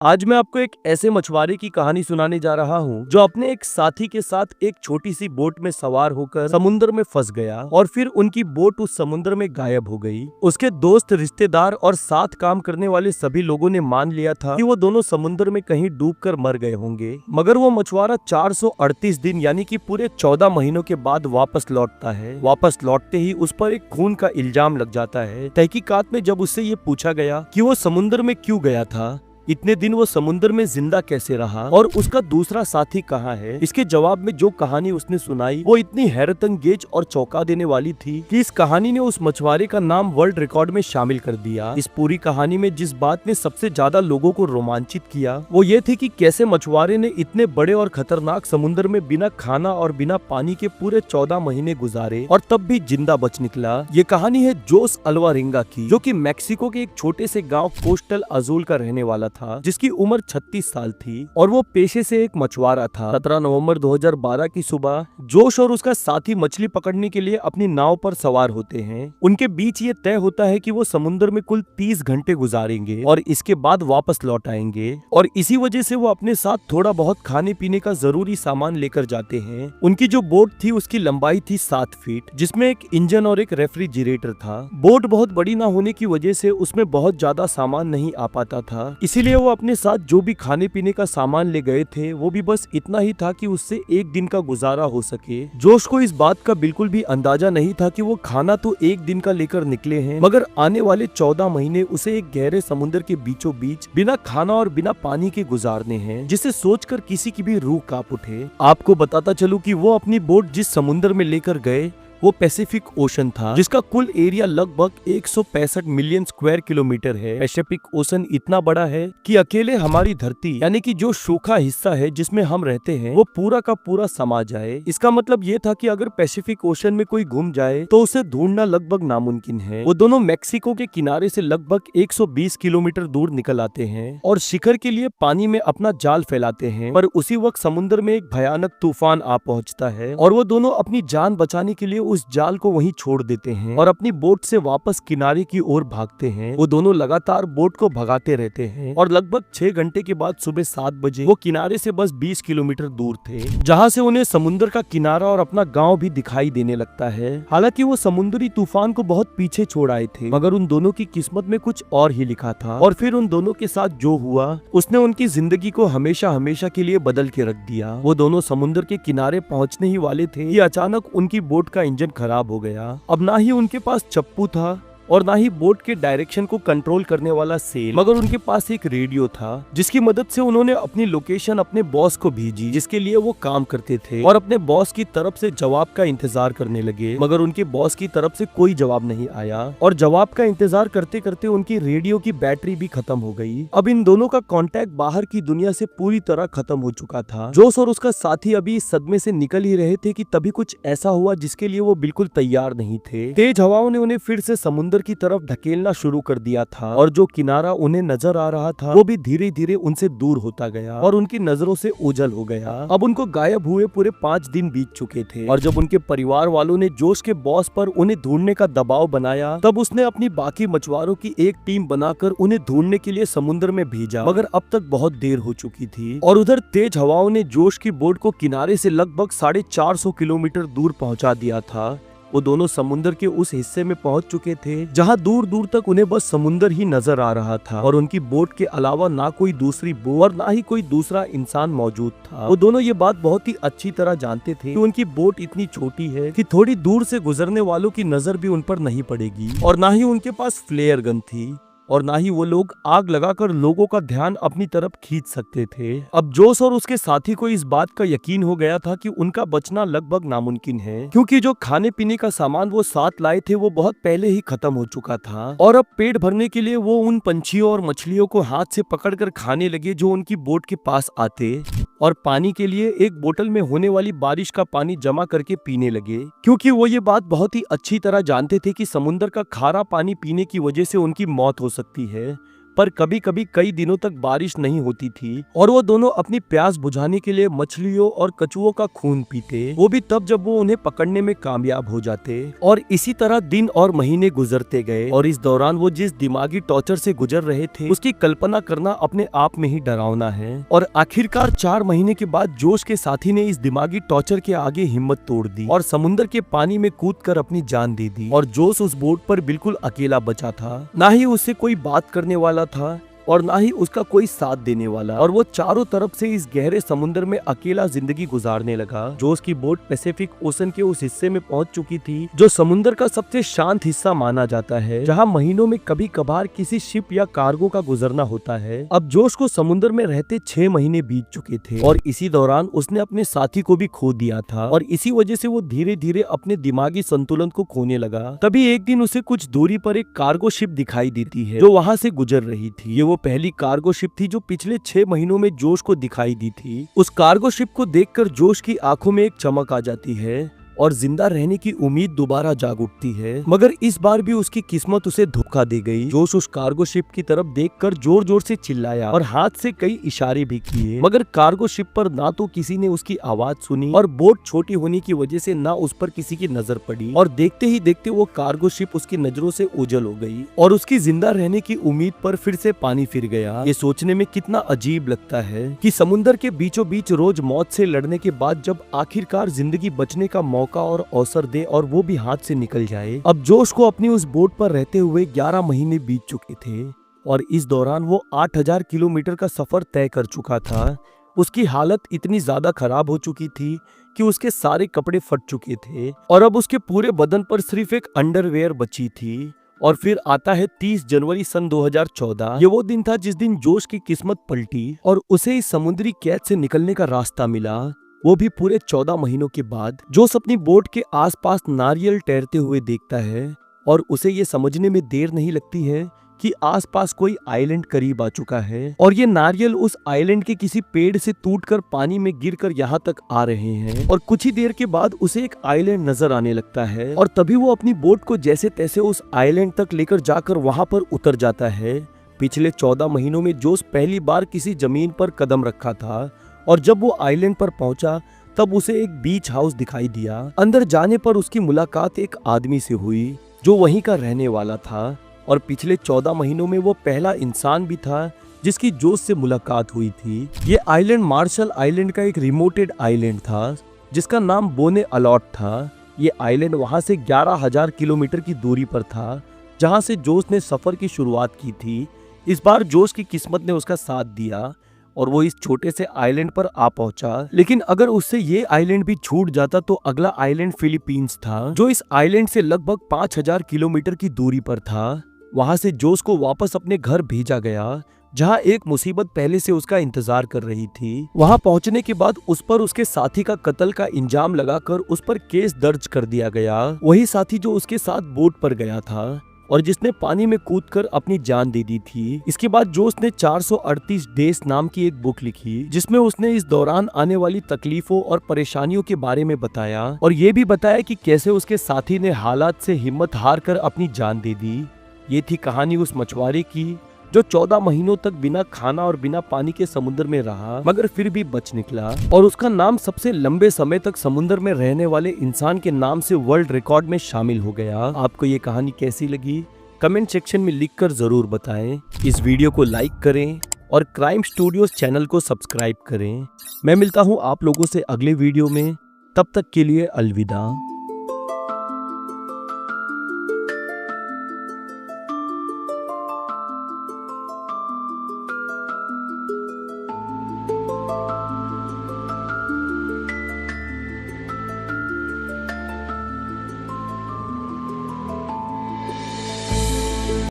आज मैं आपको एक ऐसे मछुआरे की कहानी सुनाने जा रहा हूँ जो अपने एक साथी के साथ एक छोटी सी बोट में सवार होकर समुद्र में फंस गया और फिर उनकी बोट उस समुद्र में गायब हो गई। उसके दोस्त, रिश्तेदार और साथ काम करने वाले सभी लोगों ने मान लिया था कि वो दोनों समुद्र में कहीं डूबकर मर गए होंगे, मगर वो मछुआरा 438 दिन यानी कि पूरे 14 महीनों के बाद वापस लौटता है। वापस लौटते ही उस पर एक खून का इल्जाम लग जाता है। तहकीकात में जब उससे ये पूछा गया कि वो समुद्र में क्यों गया था, इतने दिन वो समुद्र में जिंदा कैसे रहा और उसका दूसरा साथी कहाँ है, इसके जवाब में जो कहानी उसने सुनाई वो इतनी हैरत अंगेज और चौंका देने वाली थी कि इस कहानी ने उस मछुआरे का नाम वर्ल्ड रिकॉर्ड में शामिल कर दिया। इस पूरी कहानी में जिस बात ने सबसे ज्यादा लोगों को रोमांचित किया वो ये थी कि कैसे मछुआरे ने इतने बड़े और खतरनाक समुद्र में बिना खाना और बिना पानी के पूरे 14 महीने गुजारे और तब भी जिंदा बच निकला। ये कहानी है जोस अल्वारेंगा की, जो कि मेक्सिको के एक छोटे से गाँव कोस्टल अजूल का रहने वाला था, जिसकी उम्र 36 साल थी और वो पेशे से एक मछुआरा था। 17 नवंबर 2012 की सुबह जोश और उसका साथी मछली पकड़ने के लिए अपनी नाव पर सवार होते हैं। उनके बीच ये तय होता है कि वो समुद्र में कुल 30 घंटे गुजारेंगे और इसके बाद वापस लौट आएंगे, और इसी वजह से वो अपने साथ थोड़ा बहुत खाने पीने का जरूरी सामान लेकर जाते हैं। उनकी जो बोट थी उसकी लंबाई थी 7 फीट, जिसमें एक इंजन और एक रेफ्रिजरेटर था। बोट बहुत बड़ी ना होने की वजह से उसमें बहुत ज्यादा सामान नहीं आ पाता था, इसीलिए वो अपने साथ जो भी खाने पीने का सामान ले गए थे वो भी बस इतना ही था कि उससे एक दिन का गुजारा हो सके। जोश को इस बात का बिल्कुल भी अंदाजा नहीं था कि वो खाना तो एक दिन का लेकर निकले हैं, मगर आने वाले 14 महीने उसे एक गहरे समुद्र के बीचों बीच बिना खाना और बिना पानी के गुजारने हैं, जिसे सोचकर किसी की भी रूह कांप उठे। आपको बताता चलूं कि वो अपनी बोट जिस समुद्र में लेकर गए वो पैसिफिक ओशन था, जिसका कुल एरिया लगभग 165 मिलियन स्क्वायर किलोमीटर है। पैसिफिक ओशन इतना बड़ा है कि अकेले हमारी धरती यानी कि जो सूखा हिस्सा है जिसमें हम रहते हैं वो पूरा का पूरा समा जाए। इसका मतलब ये था कि अगर पैसिफिक ओशन में कोई गुम जाए तो उसे ढूंढना लगभग नामुमकिन है। वो दोनों मेक्सिको के किनारे से लगभग 120 किलोमीटर दूर निकल आते हैं और शिखर के लिए पानी में अपना जाल फैलाते हैं, पर उसी वक्त समुद्र में एक भयानक तूफान आ पहुंचता है और वो दोनों अपनी जान बचाने के लिए उस जाल को वहीं छोड़ देते हैं और अपनी बोट से वापस किनारे की ओर भागते हैं। वो दोनों लगातार बोट को भगाते रहते हैं और लगभग 6 घंटे के बाद सुबह 7 बजे वो किनारे से बस 20 किलोमीटर दूर थे, जहां से उन्हें समुद्र का किनारा और अपना गांव भी दिखाई देने लगता है। हालांकि वो समुद्री तूफान को बहुत पीछे छोड़ आए थे, मगर उन दोनों की किस्मत में कुछ और ही लिखा था और फिर उन दोनों के साथ जो हुआ उसने उनकी जिंदगी को हमेशा हमेशा के लिए बदल के रख दिया। वो दोनों समुद्र के किनारे पहुंचने ही वाले थे कि अचानक उनकी बोट का इंजन खराब हो गया। अब ना ही उनके पास चप्पू था और ना ही बोट के डायरेक्शन को कंट्रोल करने वाला सेल, मगर उनके पास एक रेडियो था जिसकी मदद से उन्होंने अपनी लोकेशन अपने बॉस को भेजी जिसके लिए वो काम करते थे, और अपने बॉस की तरफ से जवाब का इंतजार करने लगे, मगर उनके बॉस की तरफ से कोई जवाब नहीं आया और जवाब का इंतजार करते करते उनकी रेडियो की बैटरी भी खत्म हो गई। अब इन दोनों का कांटेक्ट बाहर की दुनिया से पूरी तरह खत्म हो चुका था। जोस और उसका साथी अभी इस सदमे से निकल ही रहे थे कि तभी कुछ ऐसा हुआ जिसके लिए वो बिल्कुल तैयार नहीं थे। तेज हवाओं ने उन्हें फिर से समुद्र की तरफ धकेलना शुरू कर दिया था और जो किनारा उन्हें नजर आ रहा था वो भी धीरे धीरे उनसे दूर होता गया और उनकी नजरों से ओझल हो गया। अब उनको गायब हुए पूरे 5 दिन बीत चुके थे और जब उनके परिवार वालों ने जोश के बॉस पर उन्हें ढूंढने का दबाव बनाया तब उसने अपनी बाकी मछुआरों की एक टीम बनाकर उन्हें ढूंढने के लिए समुद्र में भेजा, मगर अब तक बहुत देर हो चुकी थी और उधर तेज हवाओं ने जोश की बोट को किनारे से लगभग 450 किलोमीटर दूर पहुंचा दिया था। वो दोनों समुद्र के उस हिस्से में पहुंच चुके थे जहां दूर दूर तक उन्हें बस समुद्र ही नजर आ रहा था और उनकी बोट के अलावा ना कोई दूसरी बोट और ना ही कोई दूसरा इंसान मौजूद था। वो दोनों ये बात बहुत ही अच्छी तरह जानते थे कि उनकी बोट इतनी छोटी है कि थोड़ी दूर से गुजरने वालों की नजर भी उन पर नहीं पड़ेगी, और ना ही उनके पास फ्लेयर गन थी और ना ही वो लोग आग लगाकर लोगों का ध्यान अपनी तरफ खींच सकते थे। अब जोश और उसके साथी को इस बात का यकीन हो गया था कि उनका बचना लगभग नामुमकिन है, क्योंकि जो खाने पीने का सामान वो साथ लाए थे वो बहुत पहले ही खत्म हो चुका था और अब पेट भरने के लिए वो उन पंछियों और मछलियों को हाथ से पकड़कर खाने लगे जो उनकी बोट के पास आते, और पानी के लिए एक बोतल में होने वाली बारिश का पानी जमा करके पीने लगे, क्योंकि वो ये बात बहुत ही अच्छी तरह जानते थे कि समुद्र का खारा पानी पीने की वजह से उनकी मौत हो सकती है। पर कभी कभी कई दिनों तक बारिश नहीं होती थी और वो दोनों अपनी प्यास बुझाने के लिए मछलियों और कछुओं का खून पीते, वो भी तब जब वो उन्हें पकड़ने में कामयाब हो जाते। और इसी तरह दिन और महीने गुजरते गए और इस दौरान वो जिस दिमागी टॉर्चर से गुजर रहे थे उसकी कल्पना करना अपने आप में ही डरावना है। और आखिरकार 4 महीने के बाद जोश के साथी ने इस दिमागी टॉर्चर के आगे हिम्मत तोड़ दी और समुद्र के पानी में कूदकर अपनी जान दे दी। और जोश उस बोट पर बिल्कुल अकेला बचा था, ना ही उससे कोई बात करने वाला था और ना ही उसका कोई साथ देने वाला। और वो चारों तरफ से इस गहरे समुद्र में अकेला जिंदगी गुजारने लगा। जोश की बोट पैसिफिक ओशन के उस हिस्से में पहुंच चुकी थी जो समुद्र का सबसे शांत हिस्सा माना जाता है, जहां महीनों में कभी कभार किसी शिप या कार्गो का गुजरना होता है। अब जोश को समुद्र में रहते 6 महीने बीत चुके थे और इसी दौरान उसने अपने साथी को भी खो दिया था और इसी वजह से वो धीरे धीरे अपने दिमागी संतुलन को खोने लगा। तभी एक दिन उसे कुछ दूरी पर एक कार्गो शिप दिखाई देती है जो वहां से गुजर रही थी। वो पहली कार्गो शिप थी जो पिछले 6 महीनों में जोश को दिखाई दी थी। उस कार्गो शिप को देखकर जोश की आंखों में एक चमक आ जाती है और जिंदा रहने की उम्मीद दोबारा जाग उठती है, मगर इस बार भी उसकी किस्मत उसे धोखा दे गई। जोश उस कार्गो शिप की तरफ देखकर जोर जोर से चिल्लाया और हाथ से कई इशारे भी किए, मगर कार्गो शिप पर ना तो किसी ने उसकी आवाज सुनी और बोट छोटी होने की वजह से ना उस पर किसी की नजर पड़ी। और देखते ही देखते वो कार्गो शिप उसकी नजरों से ओझल हो गई और उसकी जिंदा रहने की उम्मीद पर फिर से पानी फिर गया। ये सोचने में कितना अजीब लगता है कि समुद्र के बीचों बीच रोज मौत से लड़ने के बाद जब आखिरकार जिंदगी बचने का मौका और अवसर दे और वो भी हाथ से निकल जाए। अब जोश को अपनी उस बोट पर रहते हुए 11 महीने बीत चुके थे और इस दौरान वो 8000 किलोमीटर का सफर तय कर चुका था। उसकी हालत इतनी ज्यादा खराब हो चुकी थी कि उसके सारे कपड़े फट चुके थे और अब उसके पूरे बदन पर सिर्फ एक अंडरवेयर बची थी। और फिर आता है 30 जनवरी सन 2014। ये वो दिन था जिस दिन जोश की किस्मत पलटी और उसे इस समुद्री कैद से निकलने का रास्ता मिला, वो भी पूरे 14 महीनों के बाद। जोश अपनी बोट के आसपास नारियल तैरते हुए देखता है और उसे ये समझने में देर नहीं लगती है कि आसपास कोई आइलैंड करीब आ चुका है और ये नारियल उस आइलैंड के किसी पेड़ से टूटकर पानी में गिरकर यहाँ तक आ रहे हैं। और कुछ ही देर के बाद उसे एक आइलैंड नजर आने लगता है और तभी वो अपनी बोट को जैसे तैसे उस आइलैंड तक लेकर जाकर वहां पर उतर जाता है। पिछले 14 महीनों में जोश पहली बार किसी जमीन पर कदम रखा था और जब वो आइलैंड पर पहुंचा तब उसे एक बीच हाउस दिखाई दिया। अंदर जाने पर उसकी मुलाकात एक आदमी से हुई जो वहीं का रहने वाला था और पिछले 14 महीनों में वो पहला इंसान भी था जिसकी जोश से मुलाकात हुई थी। ये आइलैंड मार्शल आइलैंड का एक रिमोटेड आइलैंड था जिसका नाम बोने अलॉट था। ये आइलैंड वहां से 11,000 किलोमीटर की दूरी पर था जहां से जोश ने सफर की शुरुआत की थी। इस बार जोश की किस्मत ने उसका साथ दिया और वो इस छोटे से आइलैंड पर आ पहुंचा, लेकिन अगर उससे ये आइलैंड भी छूट जाता तो अगला आइलैंड फिलीपींस था जो इस आइलैंड से लगभग 5000 किलोमीटर की दूरी पर था। वहां से जोश को वापस अपने घर भेजा गया जहां एक मुसीबत पहले से उसका इंतजार कर रही थी। वहां पहुंचने के बाद उस पर उसके साथी का कत्ल का इल्जाम लगाकर उस पर केस दर्ज कर दिया गया। वही साथी जो उसके साथ बोट पर गया था और जिसने पानी में कूदकर अपनी जान दे दी थी। इसके बाद जोश ने 438 डेज नाम की एक बुक लिखी जिसमें उसने इस दौरान आने वाली तकलीफों और परेशानियों के बारे में बताया और ये भी बताया कि कैसे उसके साथी ने हालात से हिम्मत हार कर अपनी जान दे दी। ये थी कहानी उस मछुआरे की जो 14 महीनों तक बिना खाना और बिना पानी के समुद्र में रहा मगर फिर भी बच निकला और उसका नाम सबसे लंबे समय तक समुद्र में रहने वाले इंसान के नाम से वर्ल्ड रिकॉर्ड में शामिल हो गया। आपको ये कहानी कैसी लगी कमेंट सेक्शन में लिखकर जरूर बताएं। इस वीडियो को लाइक करें और क्राइम स्टूडियोज चैनल को सब्सक्राइब करें। मैं मिलता हूँ आप लोगों से अगले वीडियो में, तब तक के लिए अलविदा।